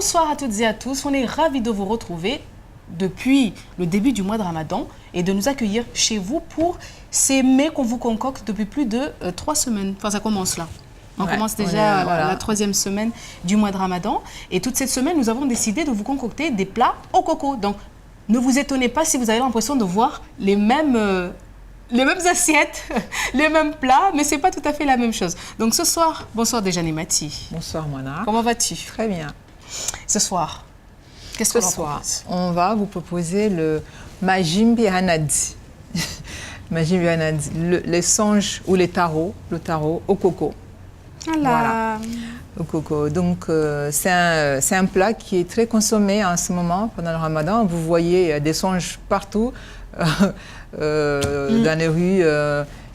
Bonsoir à toutes et à tous, on est ravis de vous retrouver depuis le début du mois de Ramadan et de nous accueillir chez vous pour ces mets qu'on vous concocte depuis plus de 3 semaines. Enfin, ça commence là. On commence déjà la 3e semaine du mois de Ramadan. Et toute cette semaine, nous avons décidé de vous concocter des plats au coco. Donc, ne vous étonnez pas si vous avez l'impression de voir les mêmes assiettes, les mêmes plats, mais ce n'est pas tout à fait la même chose. Donc ce soir, bonsoir Déjane Mati. Bonsoir Mona. Comment vas-tu? Très bien. Ce soir, qu'est-ce qu'on propose? On va vous proposer le Majimbi Hanadi. Majimbi Hanadi, les songes ou les tarots, le tarot au coco. Voilà, au coco. Donc c'est un plat qui est très consommé en ce moment pendant le Ramadan. Vous voyez des songes partout. Dans les rues,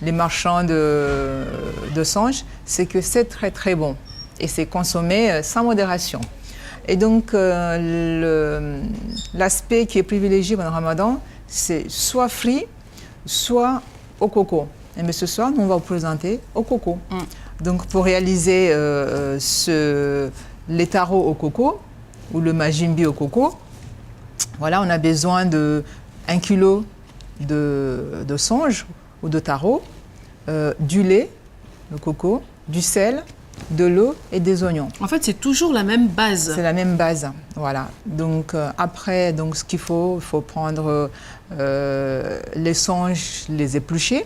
les marchands de songes, c'est que c'est très très bon et c'est consommé sans modération. Et donc l'aspect qui est privilégié pendant le Ramadan, c'est soit frit, soit au coco. Et mais ce soir, nous on va vous présenter au coco. Donc pour réaliser les tarots au coco ou le majimbi au coco, voilà, on a besoin de 1 kilo de songe ou de taro, du lait, le coco, du sel, de l'eau et des oignons. En fait, c'est toujours la même base. C'est la même base, voilà. Donc après, ce qu'il faut, il faut prendre les songes, les éplucher,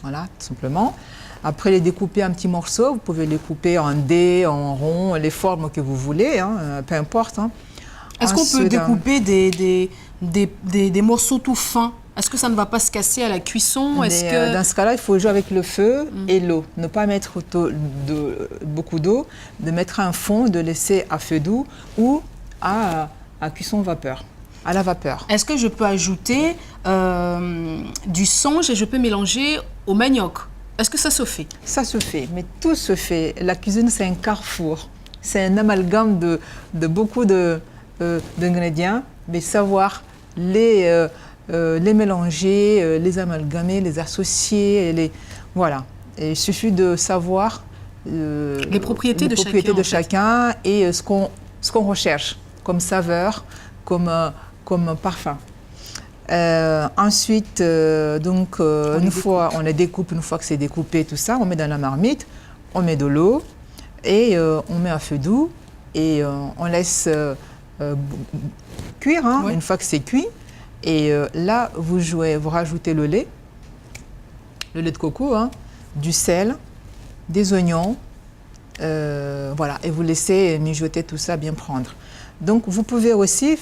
voilà, tout simplement. Après, les découper en petits morceaux. Vous pouvez les couper en dés, en ronds, les formes que vous voulez, hein, peu importe. Hein. Est-ce qu'on peut découper des morceaux tout fins? Est-ce que ça ne va pas se casser à la cuisson? Dans ce cas-là, il faut jouer avec le feu et l'eau. Ne pas mettre beaucoup d'eau, de mettre un fond, de laisser à feu doux ou à cuisson vapeur, à la vapeur. Est-ce que je peux ajouter du songe et je peux mélanger au manioc? Est-ce que ça se fait? Ça se fait, mais tout se fait. La cuisine, c'est un carrefour. C'est un amalgame de beaucoup d'ingrédients, mais savoir les mélanger, les amalgamer, les associer, voilà. Et il suffit de savoir les propriétés de chacun et ce qu'on recherche comme saveur, comme parfum. Ensuite, une fois on les découpe, une fois que c'est découpé, tout ça, on met dans la marmite, on met de l'eau et on met à feu doux et on laisse cuire. Hein, une fois que c'est cuit. Et là, vous rajoutez le lait de coco, hein, du sel, des oignons, voilà, et vous laissez mijoter tout ça, bien prendre. Donc, vous pouvez aussi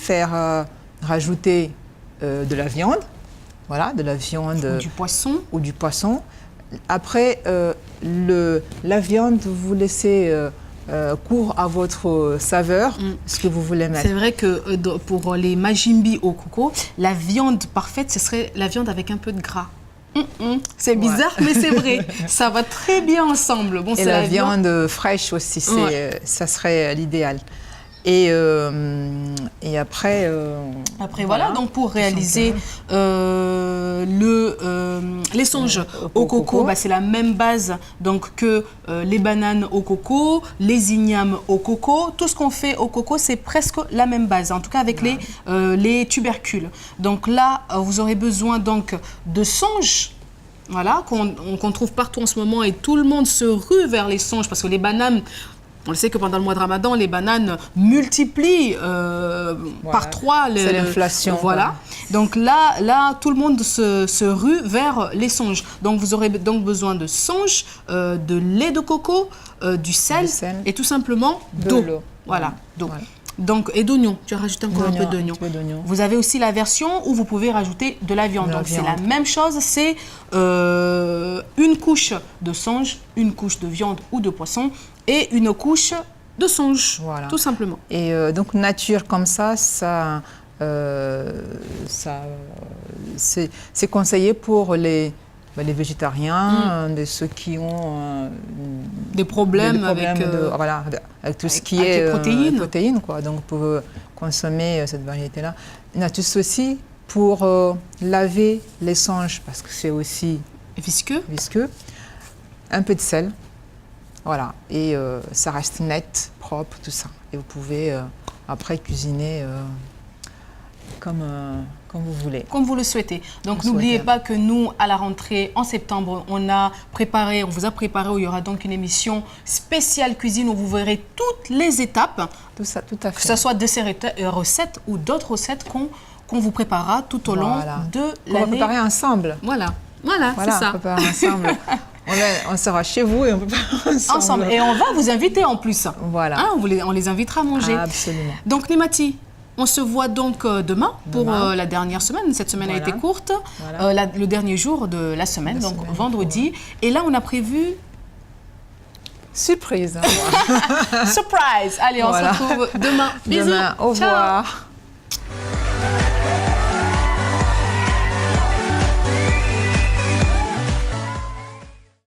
rajouter de la viande, voilà, de la viande. Ou du poisson. Après, la viande, vous laissez court à votre saveur, ce que vous voulez mettre. C'est vrai que pour les majimbi au coco, la viande parfaite, ce serait la viande avec un peu de gras. C'est bizarre, mais c'est vrai. Ça va très bien ensemble. Bon, et la viande fraîche aussi, ça serait l'idéal. Et après... voilà, donc pour réaliser les songes au coco, c'est la même base donc, que les bananes au coco, les ignames au coco. Tout ce qu'on fait au coco, c'est presque la même base, en tout cas avec les tubercules. Donc là, vous aurez besoin donc, de songes. Voilà, qu'on trouve partout en ce moment et tout le monde se rue vers les songes parce que les bananes... On le sait que pendant le mois de Ramadan, les bananes multiplient par 3. C'est l'inflation. Voilà. Donc là, tout le monde se rue vers les songes. Donc vous aurez donc besoin de songes, de lait de coco, du sel et tout simplement d'eau. Voilà, d'eau. Voilà. Donc, et d'oignons. Tu as rajouté encore un peu d'oignons. Vous avez aussi la version où vous pouvez rajouter de la viande. Donc c'est la même chose. C'est une couche de songe, une couche de viande ou de poisson et une couche de songe, tout simplement. Et donc nature comme ça, c'est conseillé pour les végétariens, ceux qui ont des problèmes avec tout ce qui est protéines, quoi. Donc pour consommer cette variété-là. Natus aussi pour laver les songes parce que c'est aussi visqueux. Un peu de sel. Voilà, et ça reste net, propre, tout ça. Et vous pouvez Après, cuisiner comme vous voulez. Comme vous le souhaitez. Donc, On n'oubliez souhaite. pas que nous, à la rentrée, en septembre, on vous a préparé, où il y aura donc une émission spéciale cuisine où vous verrez toutes les étapes, Tout ça, tout à que fait. ce soit de ces recettes ou d'autres recettes qu'on vous préparera tout au long Voilà. de On va l'année. préparer ensemble. Voilà, voilà, c'est ça. Préparer ensemble. On sera chez vous et on prépare ensemble. Et on va vous inviter en plus. Voilà. Hein, on les invitera à manger. Absolument. Donc, Némati, on se voit donc demain pour la dernière semaine. Cette semaine a été courte. Voilà. Le dernier jour de la semaine, La donc semaine, vendredi. Et là, on a prévu... Surprise. Surprise. Allez, on Voilà. se retrouve demain. Bisous. Demain, au Ciao. revoir.